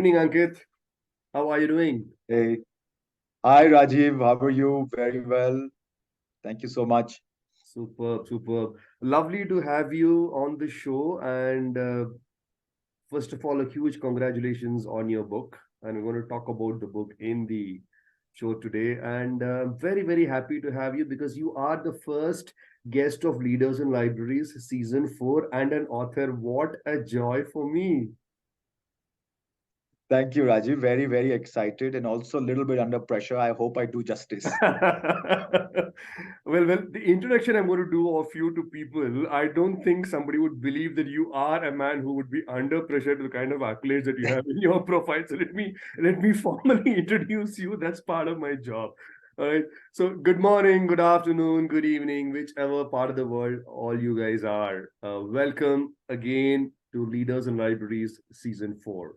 evening, Ankit. How are you doing? Hey, hi Rajiv, how are you? Very well. Thank you so much. Superb, superb. Lovely to have you on the show. And first of all, a huge congratulations on your book. And we're going to talk about the book in the show today. And very, very happy to have you because you are the first guest of Leaders in Libraries season 4 and an author. What a joy for me. Thank you, Rajiv. Very, very excited and also a little bit under pressure. I hope I do justice. Well, the introduction I'm going to do of you to people, I don't think somebody would believe that you are a man who would be under pressure to the kind of accolades that you have in your profile. So let me formally introduce you. That's part of my job. All right. So good morning, good afternoon, good evening, whichever part of the world all you guys are. Welcome again to Leaders in Libraries Season 4.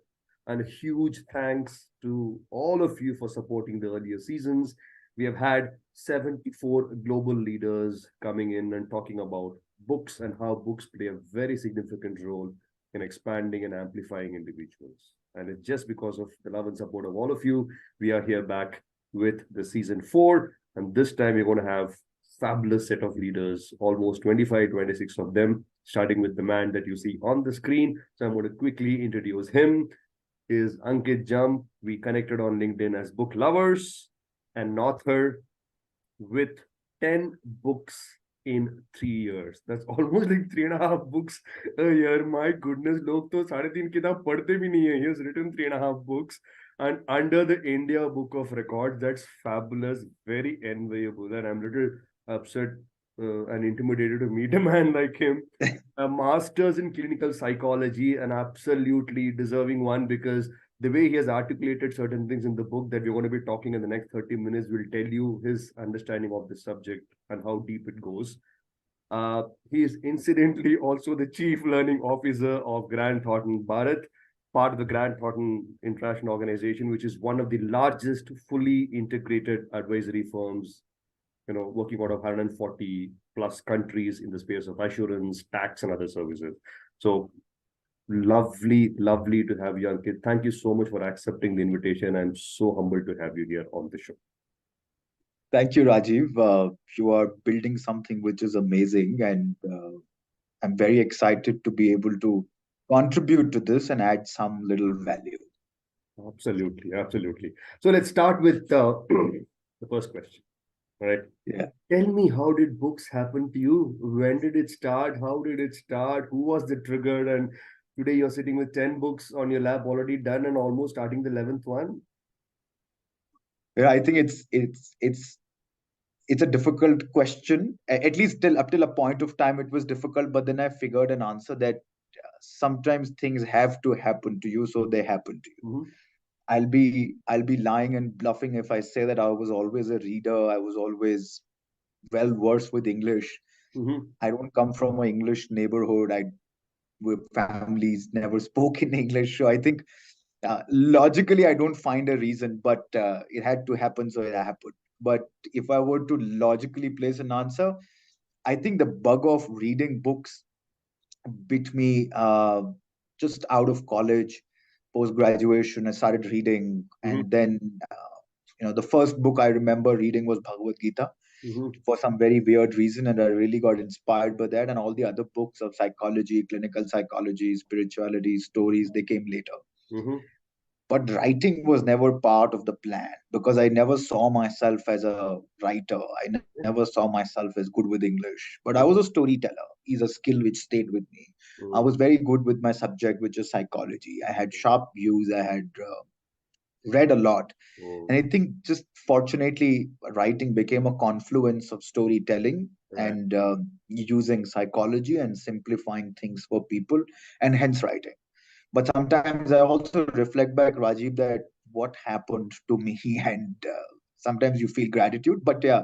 And a huge thanks to all of you for supporting the earlier seasons. We have had 74 global leaders coming in and talking about books and how books play a very significant role in expanding and amplifying individuals. And it's just because of the love and support of all of you, we are here back with the season 4. And this time we're going to have fabulous set of leaders, almost 25, 26 of them, starting with the man that you see on the screen. So I'm going to quickly introduce him is Ankit Jump. We connected on LinkedIn as book lovers and author with 10 books in 3 years. That's almost like 3.5 books a year. My goodness, लोग तो 3.5 किताब पढ़ते भी नहीं है. He has written 3.5 books and under the India Book of Records. That's fabulous, very enviable. And I'm a little upset and intimidated to meet a man like him. A master's in clinical psychology, an absolutely deserving one because the way he has articulated certain things in the book that we're going to be talking in the next 30 minutes will tell you his understanding of the subject and how deep it goes. He is incidentally also the chief learning officer of Grant Thornton Bharat, part of the Grant Thornton International Organization, which is one of the largest fully integrated advisory firms, working out of 140 plus countries in the space of assurance, tax, and other services. So lovely, lovely to have you, Ankit. Thank you so much for accepting the invitation. I'm so humbled to have you here on the show. Thank you, Rajiv. You are building something which is amazing, and I'm very excited to be able to contribute to this and add some little value. Absolutely, absolutely. So let's start with the first question. All right. Yeah. Tell me, how did books happen to you? When did it start? How did it start? Who was the trigger? And today you're sitting with 10 books on your lap already done and almost starting the 11th one. Yeah, I think it's a difficult question. At least till up till a point of time, it was difficult. But then I figured an answer that sometimes things have to happen to you, so they happen to you. Mm-hmm. I'll be lying and bluffing if I say that I was always a reader. I was always well versed with English. Mm-hmm. I don't come from an English neighborhood. I with families never spoke in English. So I think logically I don't find a reason, but it had to happen, so it happened. But if I were to logically place an answer, I think the bug of reading books bit me just out of college, post graduation. I started reading, Mm-hmm. and then the first book I remember reading was Bhagavad Gita Mm-hmm. for some very weird reason, and I really got inspired by that. And all the other books of psychology, clinical psychology, spirituality, stories, they came later. Mm-hmm. But writing was never part of the plan because I never saw myself as a writer. I never saw myself as good with English. But I was a storyteller. Is a skill which stayed with me. I was very good with my subject, which is psychology. I had sharp views. I had read a lot. And I think just fortunately, writing became a confluence of storytelling Right. and using psychology and simplifying things for people, and hence writing. But sometimes I also reflect back, Rajiv, that what happened to me, and sometimes you feel gratitude. But yeah,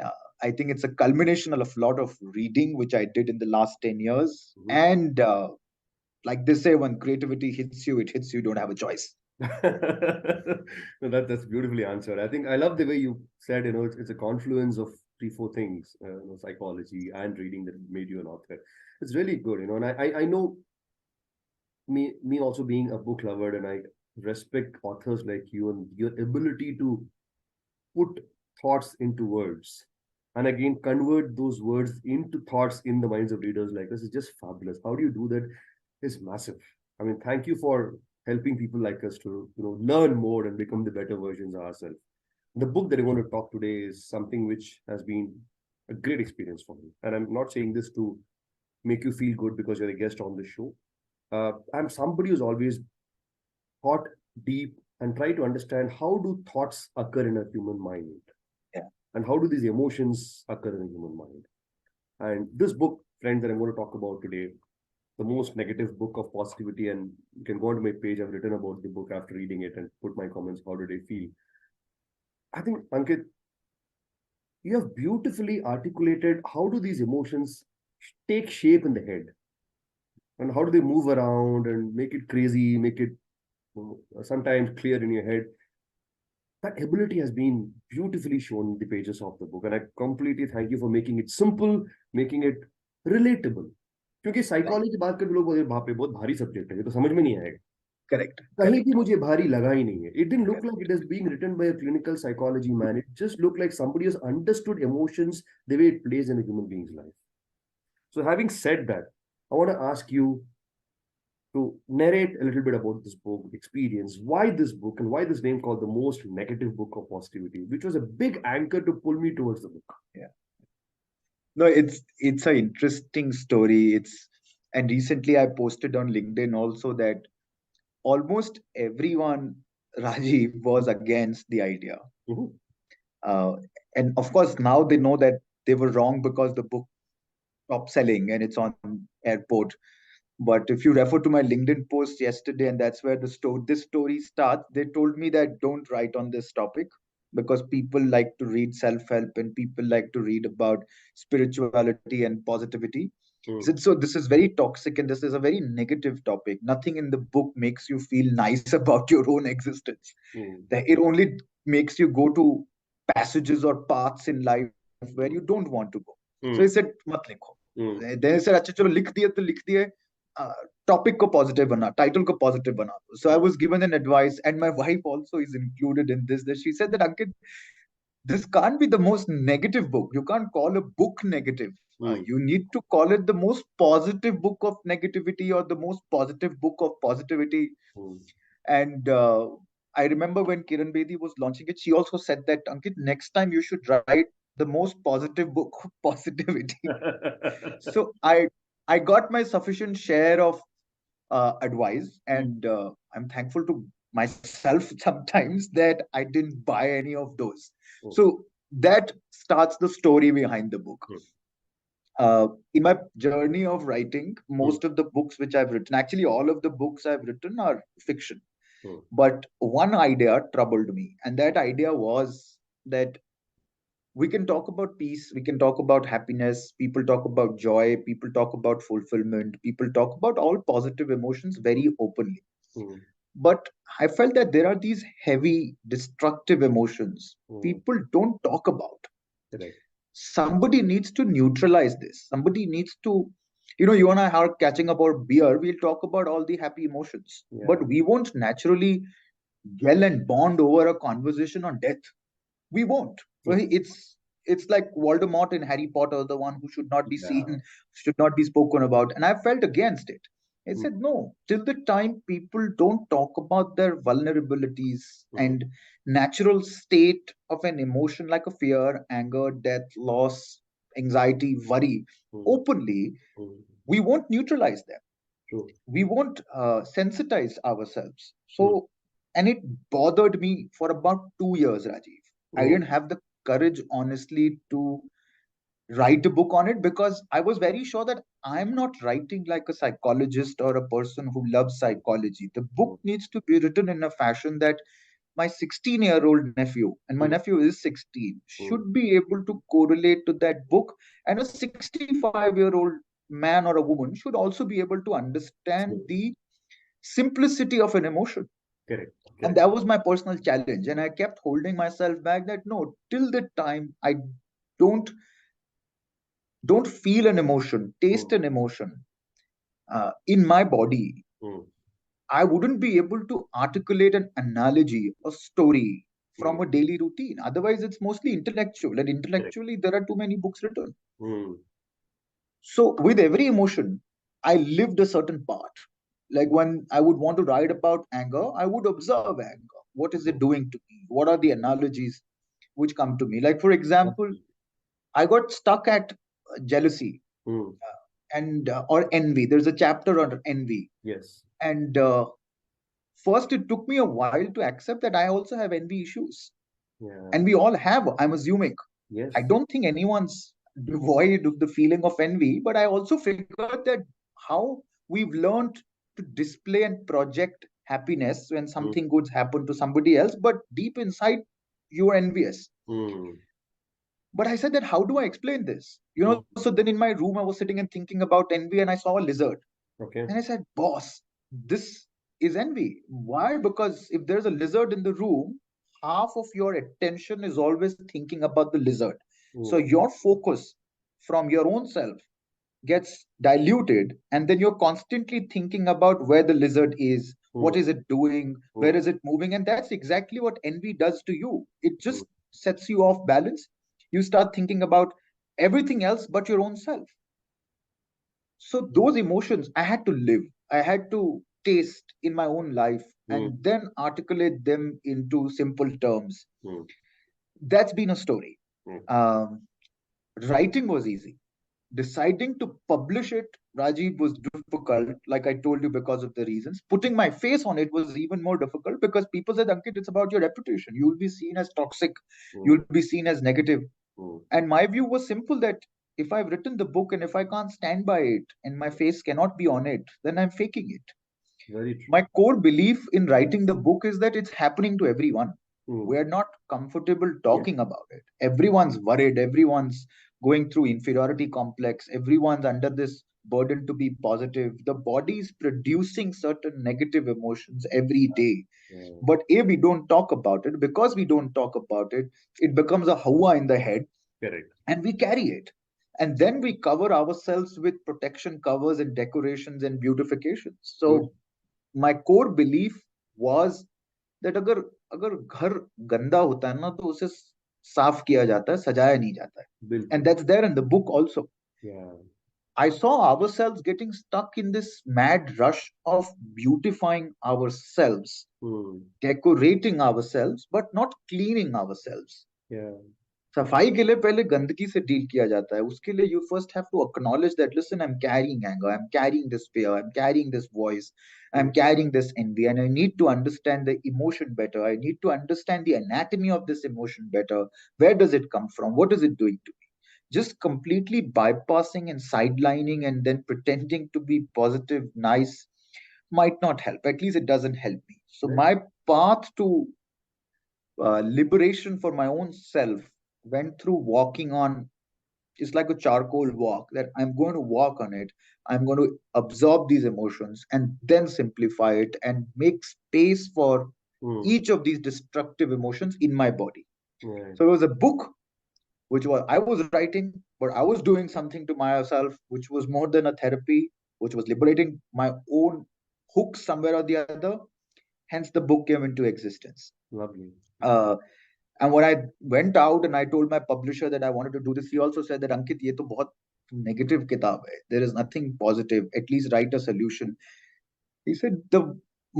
uh, I think it's a culmination of a lot of reading, which I did in the last 10 years. Mm-hmm. And like they say, when creativity hits you, it hits you, you don't have a choice. No, that's beautifully answered. I think I love the way you said, it's a confluence of three, four things, psychology and reading that made you an author. It's really good, and I know me also being a book lover, and respect authors like you and your ability to put thoughts into words and again convert those words into thoughts in the minds of readers like us is just fabulous. How do you do that? Is massive. I mean, thank you for helping people like us to learn more and become the better versions of ourselves. The book that I want to talk today is something which has been a great experience for me, and I'm not saying this to make you feel good because you're a guest on the show. I'm somebody who's always thought deep and try to understand how do thoughts occur in a human mind, Yeah. and how do these emotions occur in a human mind. And this book, friends, that I'm going to talk about today, the most negative book of positivity, and you can go onto my page. I've written about the book after reading it and put my comments. How did I feel? I think, Ankit, you have beautifully articulated how do these emotions take shape in the head, and how do they move around and make it crazy, make it sometimes clear in your head. That ability has been beautifully shown in the pages of the book, and I completely thank you for making it simple, making it relatable. क्योंकि Right. Psychology की बात करके लोग बोलते हैं, बाप रे बहुत भारी सब्जेक्ट है, ये तो समझ में नहीं आएगा. Correct. कहीं भी Correct. मुझे भारी लगा ही नहीं है. It didn't look Correct. like it is being written by a clinical psychology man. It just looked like somebody has understood emotions the way it plays in a human being's life. So having said that, I want to ask you to narrate a little bit about this book experience, why this book, and why this name called the most negative book of positivity, which was a big anchor to pull me towards the book. Yeah. No, it's an interesting story. And recently I posted on LinkedIn also that almost everyone, Rajiv, was against the idea. Mhm. Uh, and of course, now they know that they were wrong because the book stopped selling and it's on airport. But if you refer to my LinkedIn post yesterday, and that's where this story starts, they told me that don't write on this topic because people like to read self-help and people like to read about spirituality and positivity. He said, so this is very toxic and this is a very negative topic. Nothing in the book makes you feel nice about your own existence. It only makes you go to passages or paths in life where you don't want to go. So he said, mat likho. Then he said, अच्छा चलो लिख दिए तो लिख दिए, topic को positive बना, title को पॉजिटिव बना. So I was given an advice, and my wife also is included in this. That she said that Ankit, this can't be the most negative book. You can't call a book negative. You need to call it the most positive book of negativity or the most positive book of positivity. And I remember when Kiran Bedi was launching it, she also said that, Ankit, next time you should write the most positive book of positivity. So I got my sufficient share of advice, and I'm thankful to myself sometimes that I didn't buy any of those. So that starts the story behind the book. In my journey of writing, most of the books which I've written, actually all of the books I've written are fiction. But one idea troubled me, and that idea was that we can talk about peace, we can talk about happiness, people talk about joy, people talk about fulfillment, people talk about all positive emotions very openly. But I felt that there are these heavy, destructive emotions people don't talk about. Somebody needs to neutralize this. Somebody needs to, you and I are catching up our beer, we'll talk about all the happy emotions, but we won't naturally gel and bond over a conversation on death. We won't. It's like Voldemort in Harry Potter, the one who should not be seen, should not be spoken about. And I felt against it. I said, no, till the time people don't talk about their vulnerabilities and natural state of an emotion like a fear, anger, death, loss, anxiety, worry openly, we won't neutralize them. We won't sensitize ourselves. So, and it bothered me for about 2 years, Rajiv. I didn't have the courage, honestly, to write a book on it because I was very sure that I'm not writing like a psychologist or a person who loves psychology. The book needs to be written in a fashion that my 16-year-old nephew, and my nephew is 16, should be able to correlate to that book, and a 65-year-old man or a woman should also be able to understand the simplicity of an emotion. Correct. And that was my personal challenge. And I kept holding myself back that no, till the time I don't feel an emotion, taste an emotion in my body, I wouldn't be able to articulate an analogy, a story from Hmm. a daily routine. Otherwise, it's mostly intellectual, and Correct. intellectually, there are too many books written. Hmm. So, with every emotion, I lived a certain part. Like when I would want to write about anger, I would observe anger. What is it Hmm. doing to me? What are the analogies which come to me? Like, for example, I got stuck at jealousy Hmm. and or envy. There's a chapter on envy, Yes. and first it took me a while to accept that I also have envy issues, Yeah. and we all have. I'm assuming. I Yes. don't think anyone's devoid of the feeling of envy, but I also figured that how we've learned to display and project happiness when Hmm. something good happen to somebody else, but deep inside you are envious. Hmm. But I said that how do I explain this? Hmm. So then in my room I was sitting and thinking about envy, and I saw a lizard, Okay. and I said, boss, this is envy. Why? Because if there's a lizard in the room, half of your attention is always thinking about the lizard. So Hmm. your focus from your own self gets diluted, and then you're constantly thinking about where the lizard is, what Hmm. is it doing, where Hmm. is it moving. And that's exactly what envy does to you. It Hmm. just sets you off balance. You start thinking about everything else but your own self. So those emotions I had to live, I had to taste in my own life, Hmm. and then articulate them into simple terms. Hmm. That's been a story. Hmm. um, Writing was easy. Deciding to publish it, Rajiv, was difficult, like I told you, because of the reasons. Putting my face on it was even more difficult because people said, Ankit, it's about your reputation, you'll be seen as toxic, Hmm. you'll be seen as negative. Hmm. And my view was simple, that if I've written the book and if I can't stand by it and my face cannot be on it, then I'm faking it. Very true. My core belief in writing the book is that it's happening to everyone. Hmm. We are not comfortable Yes. talking about it. Everyone's worried, everyone's going through inferiority complex, everyone's under this burden to be positive. The body is producing certain negative emotions every day. Yeah. But if we don't talk about it, because we don't talk about it, it becomes a hawa in the head, Correct. and we carry it. And then we cover ourselves with protection covers and decorations and beautifications. Good. So my core belief was that अगर अगर घर गंदा होता है ना, तो उसे साफ किया जाता है, सजाया नहीं जाता है. Bilkul. And that's there in the book also. Yeah. I saw ourselves getting stuck in this mad rush of beautifying ourselves, Hmm. decorating ourselves, but not cleaning ourselves. Yeah. सफाई के लिए पहले गंदगी से डील किया जाता है. उसके लिए you first have to acknowledge that, listen, I'm carrying anger, I'm carrying this fear, I'm carrying this voice, Hmm. I'm carrying this envy, and I need to understand the emotion better. I need to understand the anatomy of this emotion better. Where does it come from? What is it doing to me? Just completely bypassing and sidelining and then pretending to be positive, nice, might not help. At least it doesn't help me. So Very. my path to liberation for my own self went through walking on. It's like a charcoal walk, that I'm going to walk on it, I'm going to absorb these emotions and then simplify it and make space for Hmm. each of these destructive emotions in my body. Yeah. So it was a book which was I was writing, but I was doing something to myself which was more than a therapy, which was liberating my own hooks somewhere or the other. Hence the book came into existence. Lovely. uh, And when I went out and I told my publisher that I wanted to do this, he also said that, Ankit, ये तो बहुत negative किताब है. There is nothing positive. At least write a solution. He said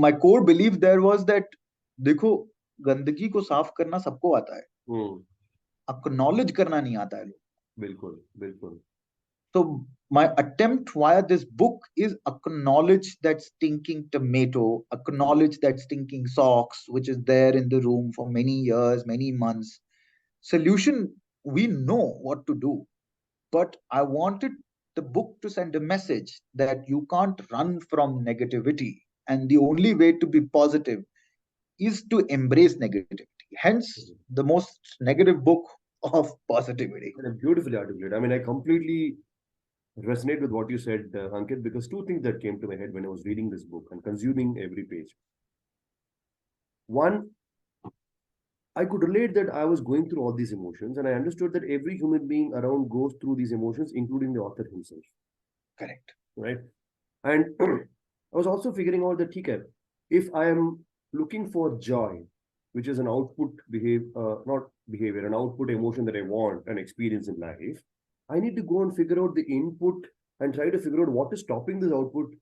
my core belief there was that, देखो, गंदगी को साफ करना सबको आता है. Hmm. Acknowledge करना नहीं आता है. Bilkul. Bilkul. So my attempt via this book is acknowledge that stinking tomato, acknowledge that stinking socks, which is there in the room for many years, many months. Solution, we know what to do, but I wanted the book to send a message that you can't run from negativity, and the only way to be positive is to embrace negativity. Hence the most negative book of positivity. Beautifully articulated. I mean, I completely resonate with what you said, Ankit, because two things that came to my head when I was reading this book and consuming every page. One, I could relate that I was going through all these emotions, and I understood that every human being around goes through these emotions, including the author himself. Correct. Right? And I was also figuring out that, okay, if I am looking for joy, which is an output not behavior, an output emotion that I want and experience in life, I need to go and figure out the input and try to figure out what is stopping this output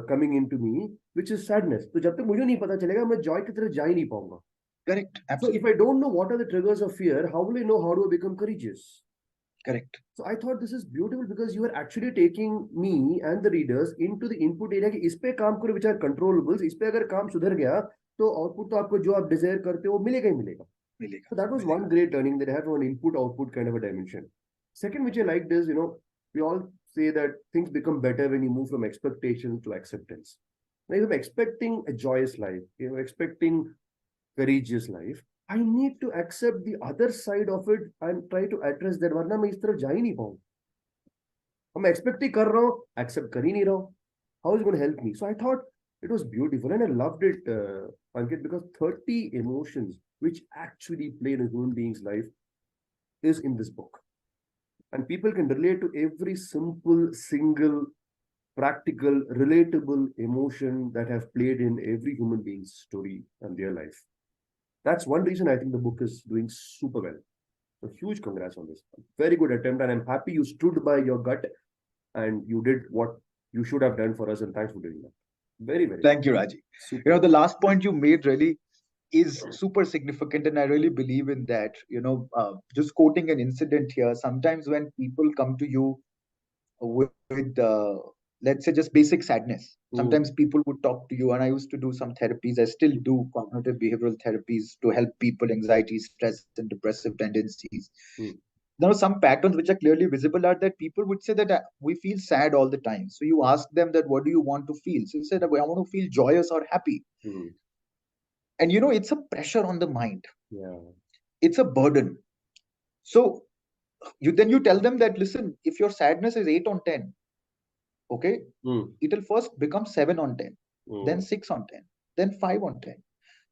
coming into me, which is sadness. तो जब तक मुझे नहीं पता चलेगा मैं joy की तरफ जा ही नहीं पाऊंगा. Correct. So if Absolutely. I don't know what are the triggers of fear, how will I know how to become courageous? Correct. So I thought this is beautiful because you are actually taking me and the readers into the input area कि इस पे काम करो which are controllables. इस पे अगर काम सुधर गया तो output तो आपको जो आप desire करते हो वो मिलेगा ही मिलेगा. Milega. So that was one great turning that I have an input output kind of a dimension. Second, which I liked is, we all say that things become better when you move from expectation to acceptance. Now, if I'm expecting a joyous life, if I'm expecting courageous life, I need to accept the other side of it and try to address that. वरना मैं इस तरफ जा ही नहीं पाऊँ. I'm expect ही कर रहा हूँ, accept कर ही नहीं रहा हूँ. How is it going to help me? So I thought it was beautiful and I loved it, Ankit, because 30 emotions which actually play in a human being's life is in this book. And people can relate to every simple, single, practical, relatable emotion that have played in every human being's story and their life. That's one reason I think the book is doing super well. So huge congrats on this. Very good attempt, and I'm happy you stood by your gut and you did what you should have done for us. And thanks for doing that. Very, very Thank you, Raji. super. The last point you made really is super significant, and I really believe in that. Just quoting an incident here, sometimes when people come to you with let's say just basic sadness, sometimes people would talk to you, and I used to do some therapies. I still do cognitive behavioral therapies to help people anxiety, stress, and depressive tendencies. Some patterns which are clearly visible are that people would say that we feel sad all the time. So you ask them that what do you want to feel? So you said, I want to feel joyous or happy. And it's a pressure on the mind. Yeah. It's a burden. So you tell them that, listen, if your sadness is 8 on 10, okay, it'll first become 7 on 10, then 6 on 10, then 5 on 10.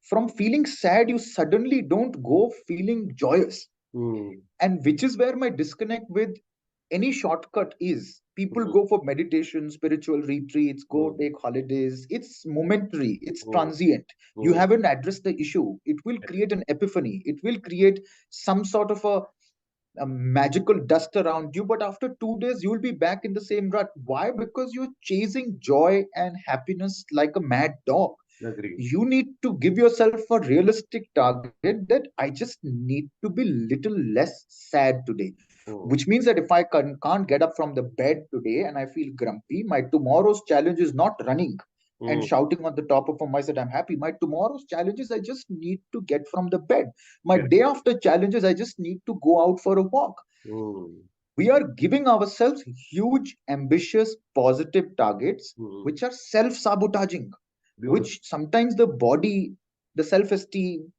From feeling sad, you suddenly don't go feeling joyous. And which is where my disconnect with any shortcut is. People go for meditation, spiritual retreats, go take holidays. It's momentary, it's transient. You haven't addressed the issue. It will create an epiphany. It will create some sort of a magical dust around you, but after 2 days you will be back in the same rut. Why? Because you're chasing joy and happiness like a mad dog. Agreed. You need to give yourself a realistic target that I just need to be little less sad today, which means that if I can't get up from the bed today and I feel grumpy, my tomorrow's challenge is not running and shouting on the top of my voice that I'm happy. My tomorrow's challenges, I just need to get from the bed. My day after challenges, I just need to go out for a walk. We are giving ourselves huge, ambitious, positive targets, which are self-sabotaging, which sometimes the body, the self-esteem,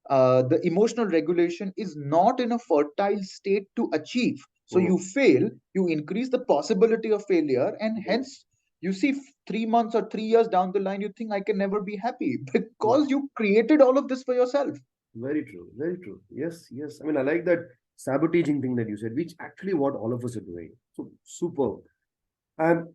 the emotional regulation is not in a fertile state to achieve. So you fail, you increase the possibility of failure, and hence you see 3 months or 3 years down the line, you think I can never be happy because you created all of this for yourself. Very true. Very true. Yes, yes. I mean, I like that sabotaging thing that you said, which actually what all of us are doing. So superb. I'm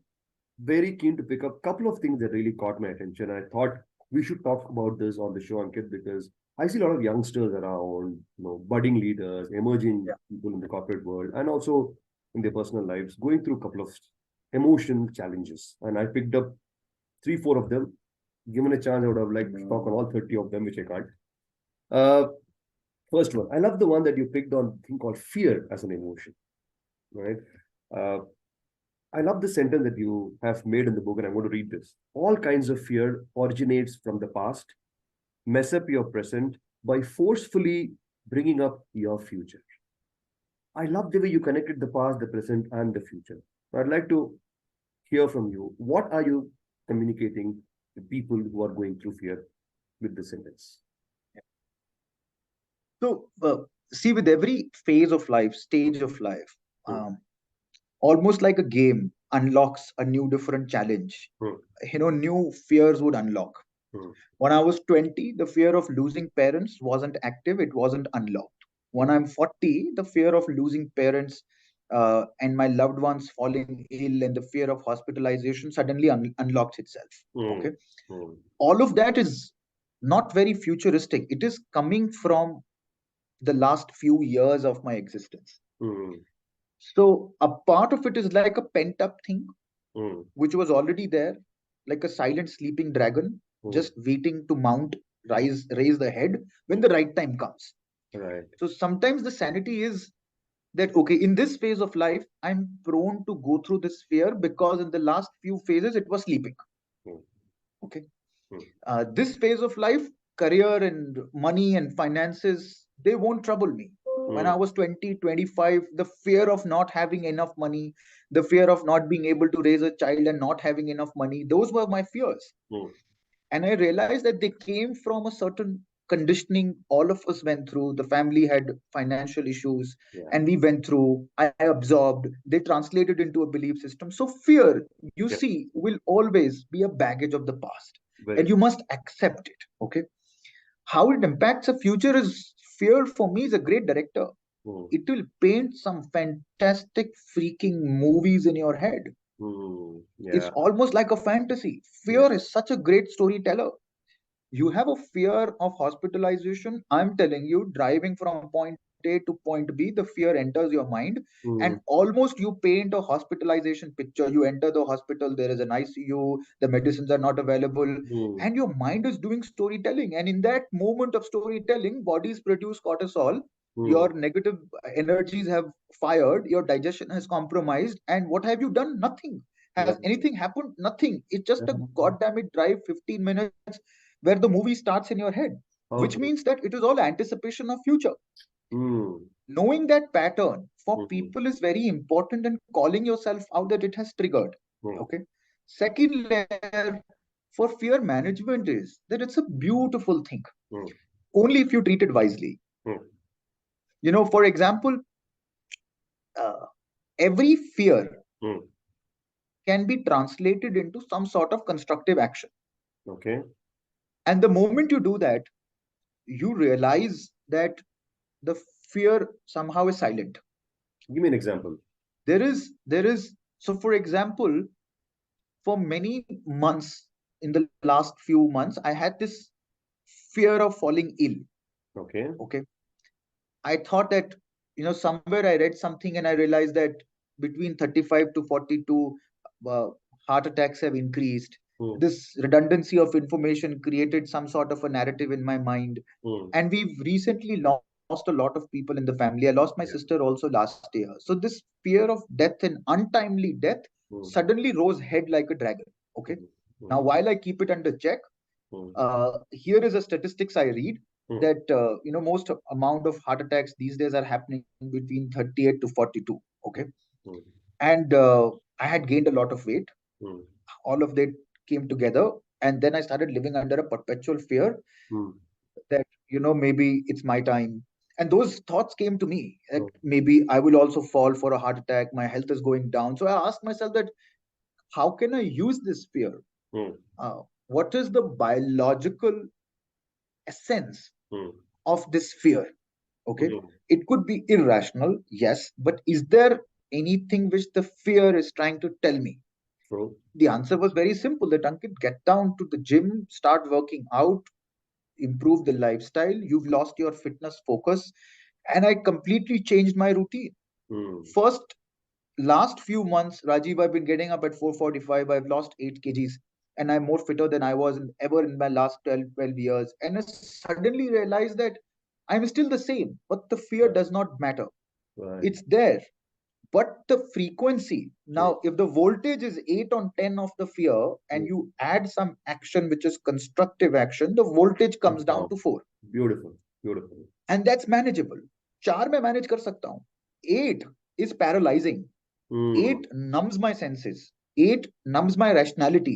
very keen to pick up a couple of things that really caught my attention. I thought we should talk about this on the show, Ankit, because I see a lot of youngsters around, budding leaders, emerging people in the corporate world, and also in their personal lives, going through a couple of emotion challenges. And I picked up 3, 4 of them. Given a chance, I would have liked to talk on all 30 of them, which I can't. First one, I love the one that you picked on, thing called fear as an emotion, right? I love the sentence that you have made in the book, and I'm going to read this. All kinds of fear originates from the past, mess up your present by forcefully bringing up your future. I love the way you connected the past, the present, and the future. I'd like to hear from you. What are you communicating to people who are going through fear with this sentence? So, see, with every phase of life, stage of life, almost like a game unlocks a new different challenge. New fears would unlock. When I was 20, the fear of losing parents wasn't active, it wasn't unlocked. When I'm 40, the fear of losing parents and my loved ones falling ill, and the fear of hospitalization suddenly unlocks itself. Okay, Mm. all of that is not very futuristic. It is coming from the last few years of my existence. Mm. So a part of it is like a pent up thing, Mm. which was already there, like a silent sleeping dragon, Mm. just waiting to raise the head when the right time comes. Right. So sometimes the sanity is that, okay, in this phase of life, I'm prone to go through this fear because in the last few phases, it was sleeping. Mm. Okay. Mm. This phase of life, career and money and finances, they won't trouble me. When I Mm. was 20, 25, the fear of not having enough money, the fear of not being able to raise a child and not having enough money, those were my fears. Mm. And I realized that they came from a certain conditioning all of us went through. The family had financial issues, Yeah. and we went through. I absorbed, they translated into a belief system. So fear, you Yeah. see, will always be a baggage of the past, Very and you true. must accept it. Okay, how it impacts a future is, fear for me is a great director. Mm. It will paint some fantastic freaking movies in your head. Mm. It's Yeah. almost like a fantasy. Yeah. Fear is such a great storyteller. You have a fear of hospitalization. I'm telling you, driving from point A to point B, the fear enters your mind, and Mm. almost you paint a hospitalization picture. You enter the hospital, there is an ICU, the medicines are not available, Mm. and your mind is doing storytelling. And in that moment of storytelling, bodies produce cortisol, Mm. your negative energies have fired, your digestion has compromised, and what have you done? Nothing. Has Right. anything happened? Nothing. It's just a Yeah. goddamn it drive 15 minutes where the movie starts in your head, which Okay. means that it is all anticipation of future. Mm. Knowing that pattern for Mm. people is very important, and calling yourself out that it has triggered. Mm. Okay. Second layer for fear management is that it's a beautiful thing Mm. only if you treat it wisely. Mm. For example, uh, every fear Mm. can be translated into some sort of constructive action. Okay. And the moment you do that, you realize that the fear somehow is silent. Give me an example. There is so, for example, for many months, in the last few months, I had this fear of falling ill. Okay. Okay, I thought that, somewhere I read something and I realized that between 35 to 42, uh, heart attacks have increased. Mm. This redundancy of information created some sort of a narrative in my mind. Mm. And we've recently lost a lot of people in the family. I lost my Yeah. sister also last year. So this fear of death and untimely death Mm. suddenly rose head like a dragon. Okay. Mm. Now, Mm. while I keep it under check, Mm. here is a statistics I read Mm. that most amount of heart attacks these days are happening between 38 to 42. Okay, Mm. and I had gained a lot of weight. Mm. All of that came together, and then I started living under a perpetual fear Mm. that maybe it's my time. And those thoughts came to me that Mm. maybe I will also fall for a heart attack. My health is going down. So I asked myself that how can I use this fear? Mm. What is the biological essence Mm. of this fear? Okay, Mm. it could be irrational, yes, but is there anything which the fear is trying to tell me? True. The answer was very simple, that Ankit, get down to the gym, start working out, improve the lifestyle. You've lost your fitness focus. And I completely changed my routine. Mm. First, last few months, Rajiv, I've been getting up at 4:45. I've lost 8 kgs, and I'm more fitter than I was ever in my last 12 years. And I suddenly realized that I'm still the same, but the fear Right. does not matter. Right. It's there, but the frequency. Mm. Now, if the voltage is 8 on 10 of the fear, and Mm. you add some action which is constructive action, the voltage Comes comes down down. to 4, Beautiful. Beautiful. and that's manageable. 4 में manage कर सकता हूँ. 8 is paralyzing. Mm. 8 numbs my senses. 8 numbs my rationality.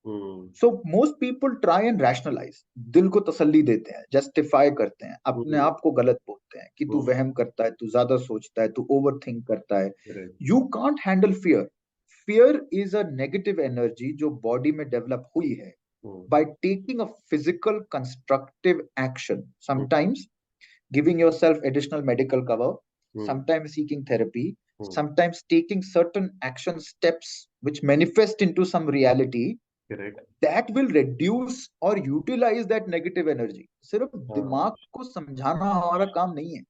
Mm. So most people try and rationalize. दिल को तसल्ली देते हैं, justify करते हैं, अपने Mm. आप को गलत बोलते हैं कि तू Mm. वहम करता है, तू ज्यादा सोचता है, तू overthink करता है. Correct. You can't handle fear. Fear is a negative energy जो body में develop हुई है. Mm. By taking a physical constructive action, Mm. sometimes giving yourself additional medical cover, Mm. sometimes seeking therapy, sometimes taking certain action steps which manifest into some reality, Correct. that will reduce or utilize that negative energy. सिर्फ हाँ, दिमाग को समझाना हमारा काम नहीं है.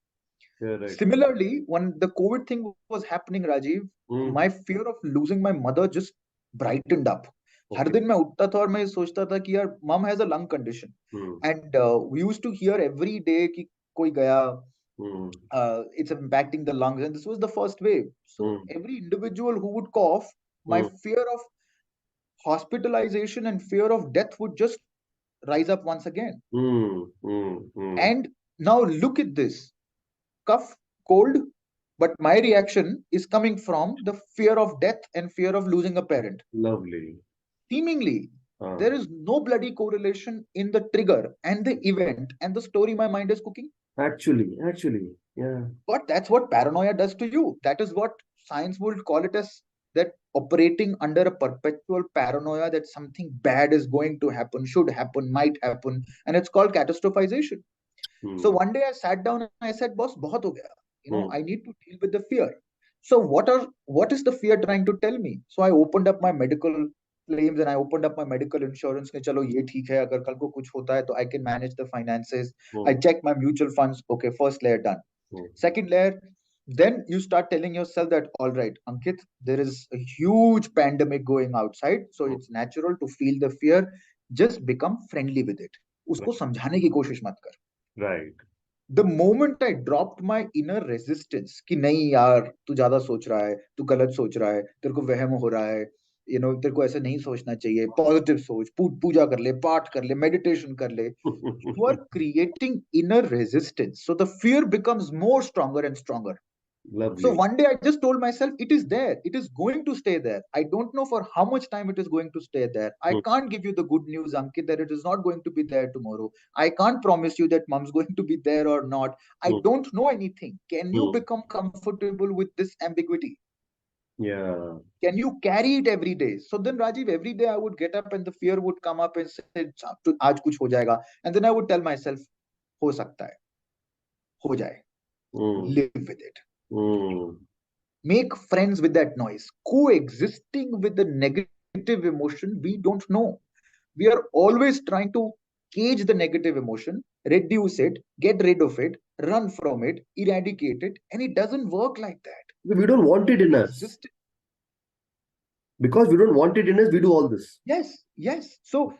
correct. Similarly, when the COVID thing was happening, Rajiv, Hmm. my fear of losing my mother just brightened up. Her Okay. दिन मैं उठता था और मैं सोचता था कि यार mom has a lung condition, Hmm. and we used to hear every day कि कोई गया, Hmm. it's impacting the lungs, and this was the first wave. So Hmm. every individual who would cough, my Hmm. fear of hospitalization and fear of death would just rise up once again. Hmm. Hmm. Hmm. And now look at this: cough, cold, but my reaction is coming from the fear of death and fear of losing a parent. Lovely. Seemingly, there is no bloody correlation in the trigger and the event and the story my mind is cooking. Actually, yeah. But that's what paranoia does to you. That is what science would call it as that operating under a perpetual paranoia that something bad is going to happen, should happen, might happen, and it's called catastrophization. So Hmm. one day I sat down and I said, "Boss, bahut ho gaya. Hmm. I need to deal with the fear." So what is the fear trying to tell me? So I opened up my medical claims and I opened up my medical insurance. कि चलो ये ठीक है, अगर कल को कुछ होता है तो I can manage the finances. I Hmm. checked my mutual funds. Okay, first layer done. Hmm. Second layer, then you start telling yourself that, all right, Ankit, there is a huge pandemic going outside, so Hmm. it's natural to feel the fear. Just become friendly with it. उसको Right. समझाने की कोशिश मत कर. Right. The moment I dropped my inner resistance कि नहीं यार तू ज्यादा सोच रहा है, तू गलत सोच रहा है, तेरे को वहम हो रहा है, तेरे को ऐसे नहीं सोचना चाहिए, पॉजिटिव सोच, पूजा कर ले, पाठ कर ले, मेडिटेशन कर ले, you are creating inner resistance, so the fear becomes more stronger and stronger. So Lovely. one day I just told myself, it is there. It is going to stay there. I don't know for how much time it is going to stay there. I Hmm. can't give you the good news, Ankit, that it is not going to be there tomorrow. I can't promise you that mom's going to be there or not. I Hmm. don't know anything. Can you Hmm. become comfortable with this ambiguity? Yeah. Can you carry it every day? So then, Rajiv, every day I would get up and the fear would come up and say, "Aaj kuch ho jayega." And then I would tell myself, हो सकता है, हो जाए. Hmm. Live with it. Hmm. Make friends with that noise. Coexisting with the negative emotion, we don't know. We are always trying to cage the negative emotion, reduce it, get rid of it, run from it, eradicate it, and it doesn't work like that. We don't want it in us. Exist. Because we don't want it in us, we do all this. Yes, yes. So,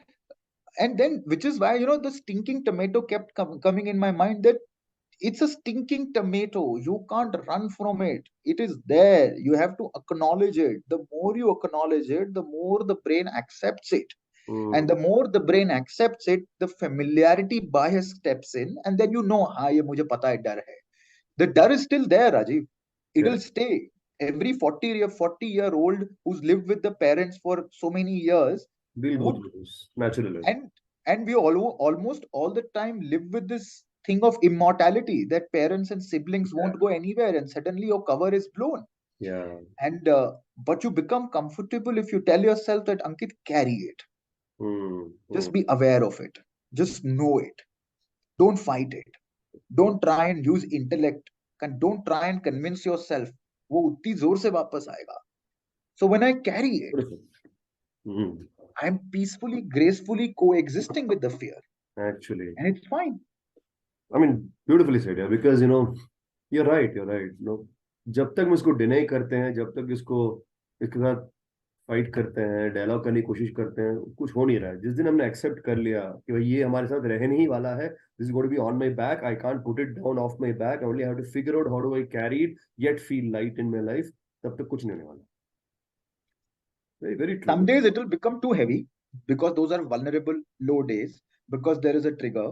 and then, which is why, the stinking tomato kept coming in my mind, that it's a stinking tomato. You can't run from it. It is there. You have to acknowledge it. The more you acknowledge it, the more the brain accepts it. And Hmm. the more the brain accepts it, the familiarity bias steps in, and then हाँ ये मुझे पता है डर है. The dar is still there, Rajiv. It'll Correct. stay. Every 40-year-old who's lived with the parents for so many years We'll go would, through this naturally. and we almost all the time live with this thing of immortality, that parents and siblings Yeah. won't go anywhere, and suddenly your cover is blown. Yeah. And but you become comfortable if you tell yourself that, Ankit, carry it. Hmm. Hmm. Just be aware of it. Just know it. Don't fight it. Don't try and use intellect. Don't try and convince yourself. वो उतनी जोर से वापस आएगा. So when I carry it, Beautiful. Hmm. I'm peacefully, gracefully coexisting with the fear, Actually. and it's fine. I mean, beautifully said, yeah, because you're right, जब तक हम इसको डिनाई करते हैं, जब तक इसके साथ फाइट करते हैं, डायलॉग करने की कोशिश करते हैं, कुछ हो नहीं रहा है. जिस दिन हमने एक्सेप्ट कर लिया कि भाई ये हमारे साथ रहने ही वाला है, this is going to be on my back, I can't put it down of my back, I only have to figure out how do I carry it yet feel light in my life, तब तक कुछ नहीं होने वाला. Very very true. Some days it will become too heavy because those are vulnerable, low days, because there is a trigger.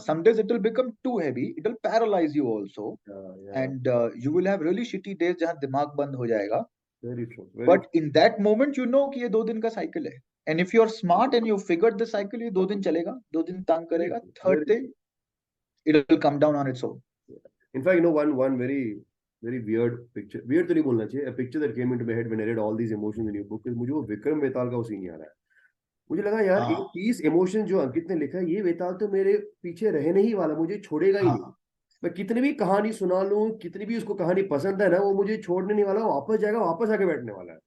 Some days it will become too heavy. It will paralyze you also. Yeah, And you will have really shitty days जहाँ दिमाग बंद हो जाएगा. very true, very But in that moment, कि ये 2 दिन का cycle है. And if you're smart and you figured the cycle, ये 2 दिन चलेगा, 2 दिन तंग very करेगा. true, Third very day, true. it will come down on its own. In fact, one very weird picture. Weird तो नहीं बोलना चाहिए. A picture that came into my head when I read all these emotions in your book is मुझे वो विक्रम वेताल का वो scene याद आया. मुझे लगा यार हाँ 30 इमोशन जो अंकित ने लिखा है, ये वेताल तो मेरे पीछे रहने ही वाला, मुझे छोड़ेगा ही नहीं. हाँ मैं कितनी भी कहानी सुना लूं, कितनी भी उसको कहानी पसंद है ना, वो मुझे छोड़ने नहीं वाला, वापस जाएगा, वापस आके बैठने वाला है।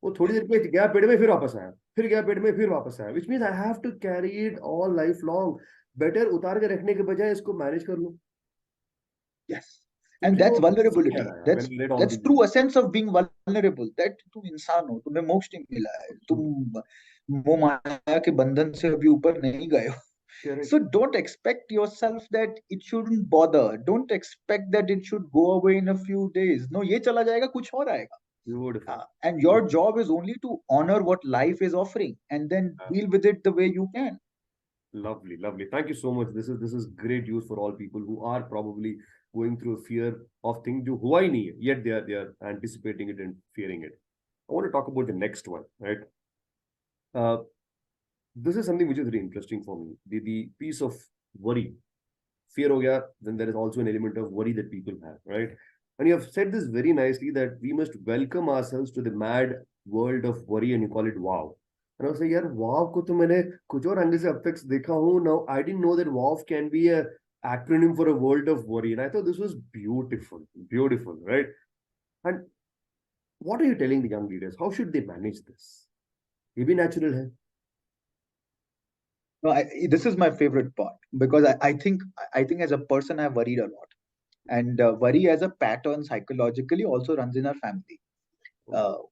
वो थोड़ी देर पे गया पेट में, फिर वापस आया, फिर गया पेट में, फिर वापस आया, which means I have to carry it all life long. Better उतार के रखने के बजाय इसको मैनेज कर लो। Yes. तो And मुझे that's वो सीख vulnerability. आया That's when I read all that's these true books. essence of being vulnerable. That तुम इंसान हो, तुम्हें मोक्ष नहीं मिला है, तुम मोह माया के बंधन से अभी ऊपर नहीं गए हो. Correct. So don't expect yourself that it shouldn't bother. Don't expect that it should go away in a few days. No, ये चला जाएगा, कुछ और आएगा. Beautiful. And your job is only to honor what life is offering and then deal with it the way you can. Lovely, lovely. Thank you so much. This is great news for all people who are probably going through a fear of things जो हुआ ही नहीं है, yet they are anticipating it and fearing it. I want to talk about the next one, right? Uh, this is something which is very interesting for me. The piece of worry, fear हो गया, then there is also an element of worry that people have, right? And you have said this very nicely that we must welcome ourselves to the mad world of worry, and you call it wow. And I was like, यार wow को तो मैंने कुछ और angle से अब तक देखा हूँ. Now I didn't know that wow can be a acronym for a world of worry, and I thought this was beautiful, beautiful, right? And what are you telling the young leaders? How should they manage this? ये भी natural है. No, this is my favorite part because I think as a person I've worried a lot, and worry as a pattern psychologically also runs in our family.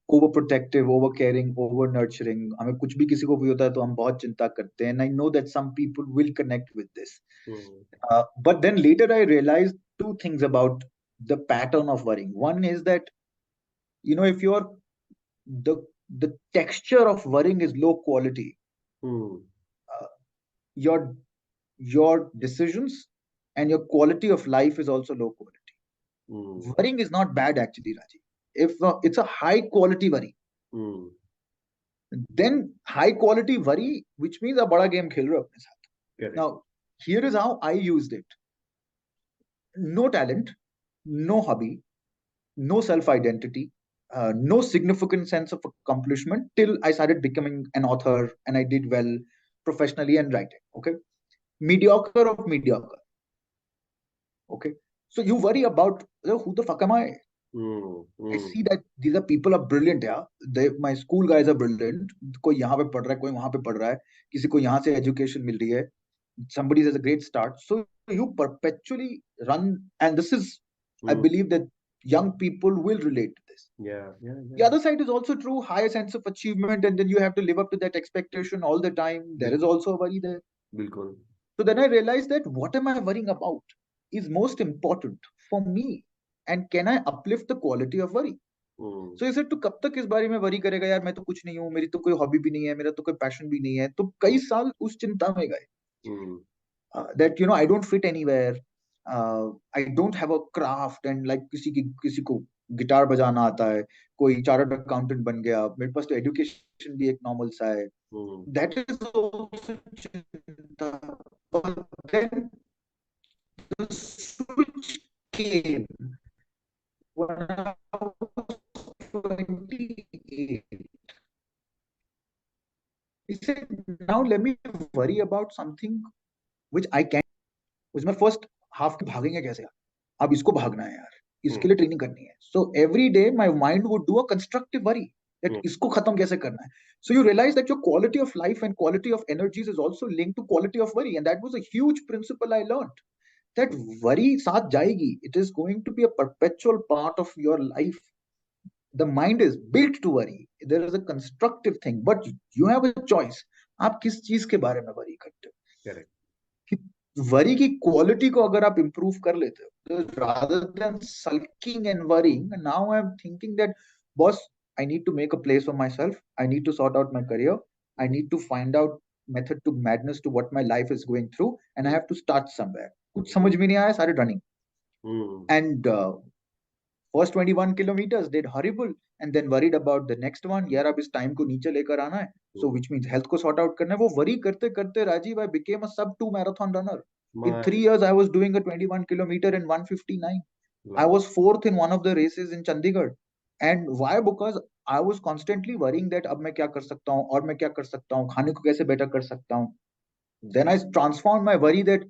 Overprotective, over caring, over nurturing. हमें कुछ भी किसी को भी होता है तो हम बहुत चिंता करते हैं. And I know that some people will connect with this. But then later I realized two things about the pattern of worrying. One is that, if the the texture of worrying is low quality, your your decisions and your quality of life is also low quality. Worrying is not bad actually, Raji. If it's a high quality worry, then high quality worry, which means a bada game खेल रहे हो अपने साथ. Correct. Now, here is how I used it. No talent, no hobby, no self-identity, no significant sense of accomplishment till I started becoming an author and I did well professionally and writing. Okay. Mediocre of mediocre. Okay. So you worry about who the fuck am I? I see that these are people are brilliant. Yeah, my school guys are brilliant. कोई यहाँ पे पढ़ रहा है, कोई वहाँ पे पढ़ रहा है, किसी को यहाँ से education मिल रही है. Somebody has a great start. So you perpetually run, and this is, I believe that young people will relate to this. Yeah. The other side is also true, higher sense of achievement, and then you have to live up to that expectation all the time. There is also a worry there. बिल्कुल. So then I realized that what am I worrying about is most important for me, and can I uplift the quality of worry? So I said, तो कब तक इस बारे में worry करेगा यार, मैं तो कुछ नहीं हूँ, मेरी तो कोई हॉबी भी नहीं है, मेरा तो कोई पैशन भी नहीं है. तो कई साल उस चिंता में गए. That I don't fit anywhere, I don't have a craft, and like किसी को गिटार बजाना आता है, कोई चार्टर्ड अकाउंटेंट बन गया, मेरे पास तो एजुकेशन भी एक नॉर्मल सा है. That is also चिंता. But then the switch came when I was 28. He said, now let me worry about something which I can. उसमें फर्स्ट हाफ के भागेंगे कैसे यार, अब इसको भागना है यार, इसके लिए ट्रेनिंग करनी है. So every day my mind would do a constructive worry that इसको खत्म कैसे करना है. So you realize that your quality of life and quality of energies is also linked to quality of worry, and that was a huge principle I learned. That worry साथ जाएगी. It is going to be a perpetual part of your life. The mind is built to worry. There is a constructive thing, but you have a choice. आप किस चीज के बारे में worry करते हो. Correct. वरी की क्वालिटी को अगर आप इंप्रूव कर लेते हो, rather than sulking and worrying, now I'm thinking that, boss, I need to make a place for myself, I need to sort out my career, I need to find out method to madness to what my life is going through, and I have to start somewhere. कुछ समझ में नहीं आया, started running. And first 21 kilometers did horrible, and then worried about the next one. यार अब इस time को नीचे लेकर आना है, so which means health को sort out करना है. वो worry करते करते Rajiv, I became a sub 2 marathon runner. In 3 years I was doing a 21 kilometer in 1:59. I was fourth in one of the races in Chandigarh. And why? Because I was constantly worrying that अब मैं क्या कर सकता हूँ, और मैं क्या कर सकता हूँ, खाने को कैसे better कर सकता हूँ. Then I transformed my worry that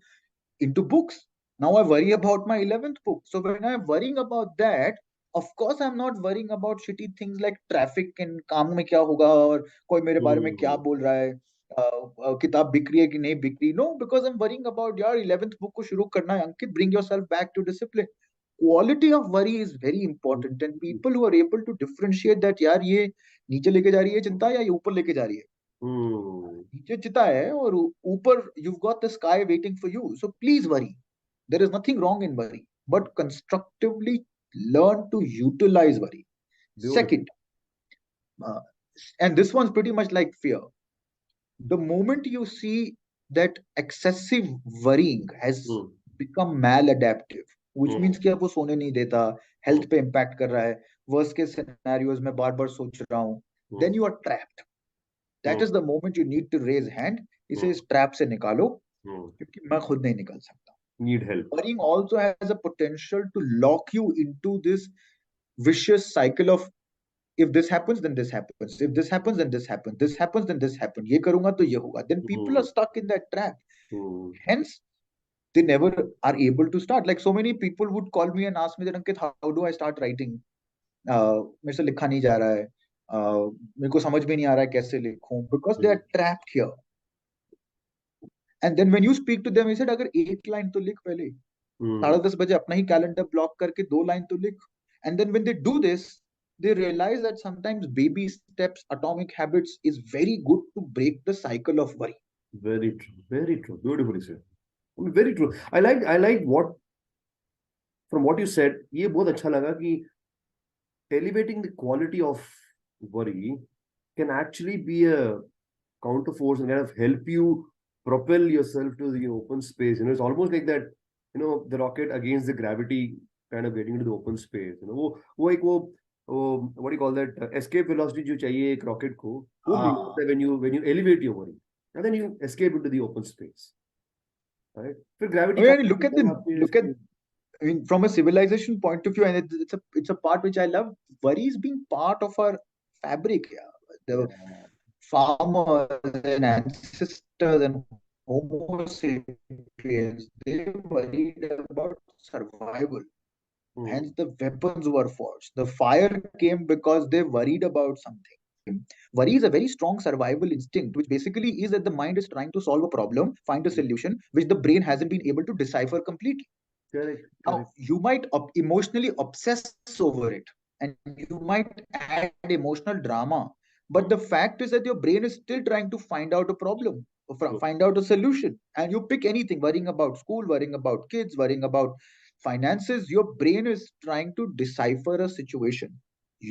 into books. Now I worry about my 11th book. So when I'm worrying about that, of course I'm not worrying about shitty things like traffic and काम में क्या होगा और कोई मेरे बारे में क्या Hmm. बोल रहा है, किताब बिक रही है कि नहीं बिक रही. No, because I'm worrying about यार 11th book को शुरू करना है. Ankit, bring yourself back to discipline. Quality of worry is very important, and people who are able to differentiate that यार ये नीचे लेके जा रही है चिंता या ये ऊपर लेके जा रही है. Hmm. नीचे चिता है और ऊपर you've got the sky waiting for you. So please worry. There is nothing wrong in worry, but constructively learn to utilize worry. Beautiful. Second, uh, and this one's pretty much like fear. The moment you see that excessive worrying has Hmm. become maladaptive, which Hmm. means कि अब वो सोने नहीं देता, Hmm. health पे impact कर रहा है, worst case scenarios में बार बार सोच रहा हूँ, Hmm. then you are trapped. That Hmm. is the moment you need to raise hand. इसे Hmm. इस trap से निकालो, Hmm. क्योंकि मैं खुद नहीं निकल सकता. Need help. Worrying also has a potential to lock you into this vicious cycle of if this happens then this happens, if this happens then this happens, this happens then this happens, ये करूंगा तो ये होगा. Then people Hmm. are stuck in that trap. Hmm. Hence they never are able to start. Like so many people would call me and ask me that Ankit, how do I start writing? मेरे से लिखा नहीं जा रहा है, मेरे को समझ में नहीं आ रहा है कैसे लिखूं, because they Hmm. are trapped here. And then when you speak to them, he said अगर एक लाइन तो लिख पहले, Hmm. 10:30 अपना ही कैलेंडर ब्लॉक करके 2 लाइन तो लिख. And then when they do this, they realize that sometimes baby steps, atomic habits is very good to break the cycle of worry. Very true. Very true. Beautifully said. I mean, very true. I like what from what you said. ये बहुत अच्छा लगा कि elevating the quality of worry can actually be a counter force and kind of help you propel yourself to the open space. It's almost like that, the rocket against the gravity kind of getting into the open space. वो एक वो what do you call that, escape velocity जो चाहिए एक rocket को, वो मिल जाता है when you elevate your worry and then you escape into the open space, right? फिर I gravity mean, खत्म होता है आपके look at I mean, from a civilization point of view, and it's a part which I love. Worry is being part of our fabric. Yeah. The yeah. farmers and ancestors and Homo sapiens, they worried about survival. Hence, Hmm. the weapons were forged. The fire came because they worried about something. Worry is a very strong survival instinct, which basically is that the mind is trying to solve a problem, find a solution, which the brain hasn't been able to decipher completely. Correct, Now, correct. you might emotionally obsess over it, and you might add emotional drama. But Hmm. the fact is that your brain is still trying to find out a problem, True. find out a solution. And you pick anything, worrying about school, worrying about kids, worrying about finances. Your brain is trying to decipher a situation.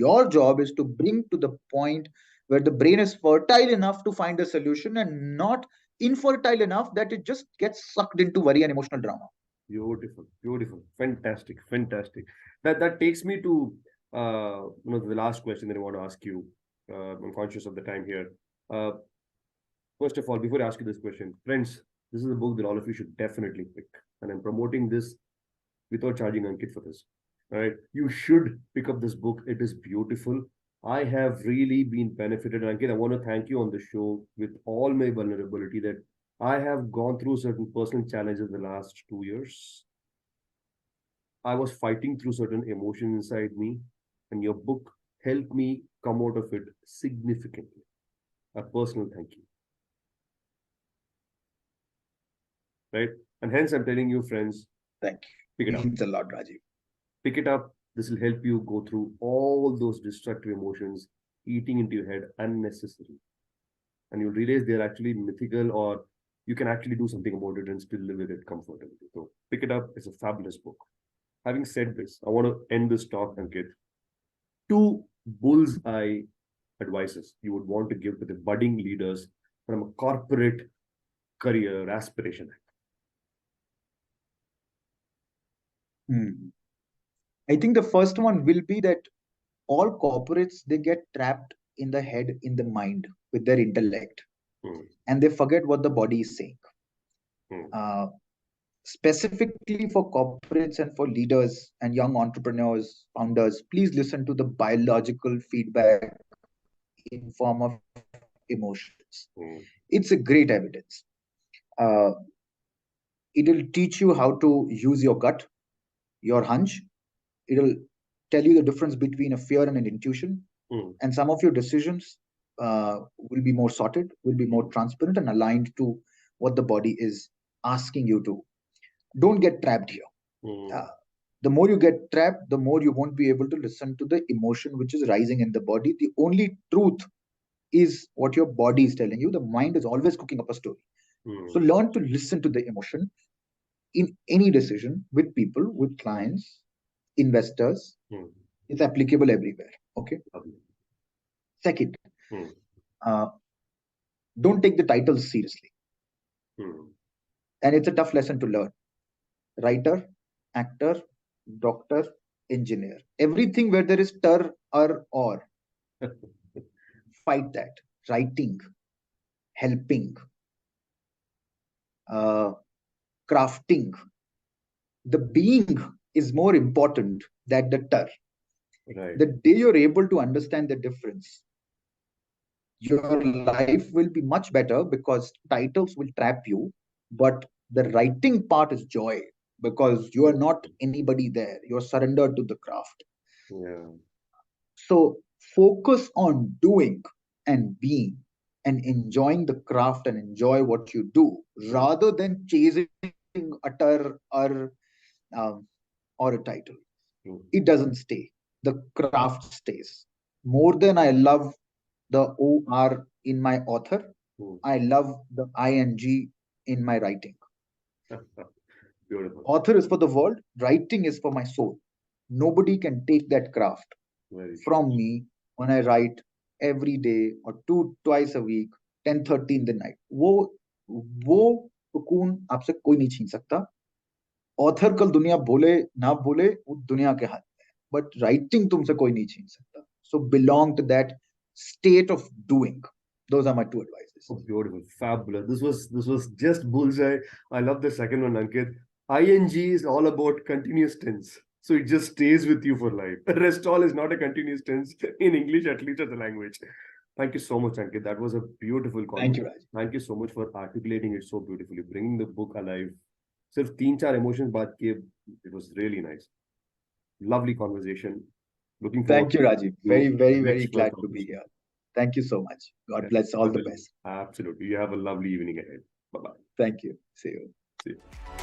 Your job is to bring to the point where the brain is fertile enough to find a solution and not infertile enough that it just gets sucked into worry and emotional drama. Beautiful, beautiful, fantastic, fantastic. That takes me to the last question that I want to ask you. I'm conscious of the time here. Uh, First of all, before I ask you this question, friends, this is a book that all of you should definitely pick, and I'm promoting this without charging Ankit for this. All right, you should pick up this book. It is beautiful. I have really been benefited, Ankit. I want to thank you on the show with all my vulnerability that I have gone through certain personal challenges in the last 2 years. I was fighting through certain emotions inside me, and your book helped me come out of it significantly. A personal thank you, right? And hence, I'm telling you, friends, Thank pick it you. up. Means a lot, Rajiv. Pick it up. This will help you go through all those destructive emotions eating into your head unnecessarily. And you'll realize they're actually mythical, or you can actually do something about it and still live with it comfortably. So pick it up. It's a fabulous book. Having said this, I want to end this talk, Ankit. Two bullseye advices you would want to give to the budding leaders from a corporate career aspiration? I think the first one will be that all corporates they get trapped in the head, in the mind with their intellect, Hmm. and they forget what the body is saying. Hmm. Specifically for corporates and for leaders and young entrepreneurs, founders, please listen to the biological feedback in form of emotions. Hmm. It's a great evidence. Uh, It'll teach you how to use your gut, your hunch. It'll tell you the difference between a fear and an intuition. And some of your decisions will be more sorted, will be more transparent and aligned to what the body is asking you to. Don't get trapped here. The more you get trapped, the more you won't be able to listen to the emotion which is rising in the body. The only truth is what your body is telling you. The mind is always cooking up a story. So learn to listen to the emotion in any decision with people, with clients, investors. It's applicable everywhere. Okay. Second, don't take the titles seriously. And it's a tough lesson to learn. Writer, actor, doctor, engineer. Everything where there is ter, or. Fight that. Writing, helping, crafting. The being is more important than the ter. Right. The day you're able to understand the difference, your life will be much better, because titles will trap you, but the writing part is joy, because you are not anybody there. You're surrendered to the craft. Yeah. So focus on doing and being and enjoying the craft and enjoy what you do, rather than chasing a ter or a title. It doesn't stay. The craft stays. More than I love the OR in my author, I love the ING in my writing. Beautiful. Author is for the world, writing is for my soul. Nobody can take that craft from me when I write every day or twice a week, 10:30 in the night. वो सुकून आपसे कोई नहीं छीन सकता. Author कल दुनिया बोले ना बोले, वो दुनिया के हाथ में है. But writing तुमसे कोई नहीं छीन सकता. So belong to that state of doing. Those are my two advices. Oh, beautiful, fabulous. This was just bullseye. I love the second one, Ankit. ING is all about continuous tense. So it just stays with you for life. Rest all is not a continuous tense in English, at least as a language. Thank you so much, Ankit. That was a beautiful conversation. Thank you, Raj. Thank you so much for articulating it so beautifully, bringing the book alive. Sirf 3-4 emotions baat kiye, it was really nice. Lovely conversation. Looking forward. Thank you, Rajiv. Very, very, very glad to be here. Thank you so much. God bless. All the best. Absolutely. You have a lovely evening ahead. Bye-bye. Thank you. See you. See you.